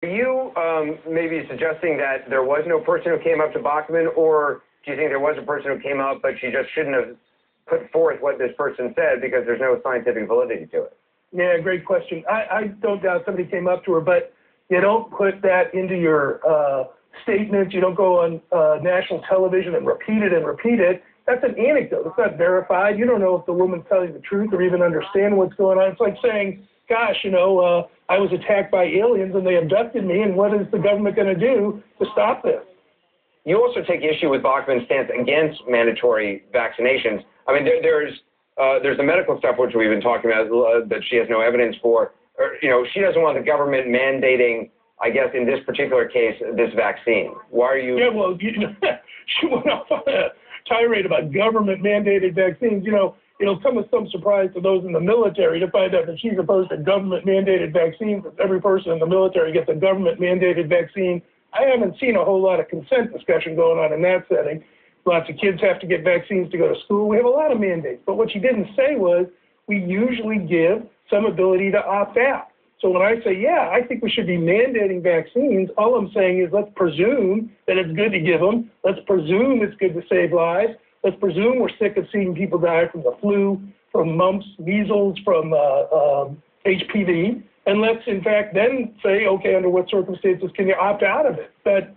Are you maybe suggesting that there was no person who came up to Bachman, or do you think there was a person who came up, but she just shouldn't have put forth what this person said because there's no scientific validity to it? Yeah, great question. I don't doubt somebody came up to her, but you don't put that into your statements. You don't go on national television and repeat it and repeat it. That's an anecdote. It's not verified. You don't know if the woman's telling the truth or even understand what's going on. It's like saying, gosh, I was attacked by aliens and they abducted me, and what is the government going to do to stop this? You also take issue with Bachman's stance against mandatory vaccinations. I mean, there's the medical stuff which we've been talking about that she has no evidence for. She doesn't want the government mandating, I guess, in this particular case, this vaccine. Why are you? Yeah, well, she went off on a tirade about government-mandated vaccines. It'll come as some surprise to those in the military to find out that she's opposed to government-mandated vaccines. Every person in the military gets a government-mandated vaccine. I haven't seen a whole lot of consent discussion going on in that setting. Lots of kids have to get vaccines to go to school. We have a lot of mandates. But what she didn't say was we usually give some ability to opt out. So when I say, yeah, I think we should be mandating vaccines, all I'm saying is let's presume that it's good to give them. Let's presume it's good to save lives. Let's presume we're sick of seeing people die from the flu, from mumps, measles, from HPV. And let's, in fact, then say, okay, under what circumstances can you opt out of it? But,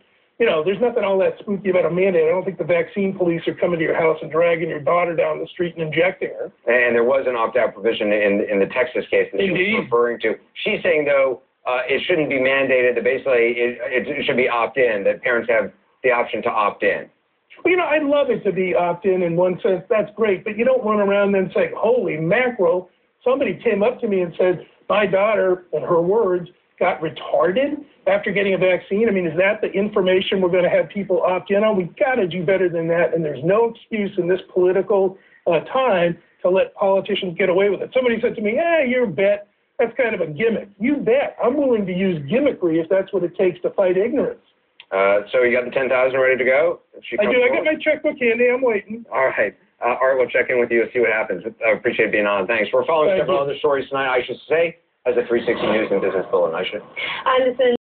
there's nothing all that spooky about a mandate. I don't think the vaccine police are coming to your house and dragging your daughter down the street and injecting her. And there was an opt-out provision in the Texas case that she was referring to. She's saying, though, it shouldn't be mandated, that basically it should be opt-in, that parents have the option to opt in. Well, I'd love it to be opt-in one sense. That's great. But you don't run around then saying, holy mackerel, somebody came up to me and said, my daughter, in her words, got retarded after getting a vaccine. I mean, is that the information we're going to have people opt in on? We've got to do better than that, and there's no excuse in this political time to let politicians get away with it. Somebody said to me, your bet, that's kind of a gimmick. You bet. I'm willing to use gimmickry if that's what it takes to fight ignorance. So you got the $10,000 ready to go? I do. I got my checkbook handy. I'm waiting. All right. Art, we'll check in with you and see what happens. I appreciate being on. Thanks. We're following several other stories tonight, I should say, as a 360 News and Business Bulletin. I should.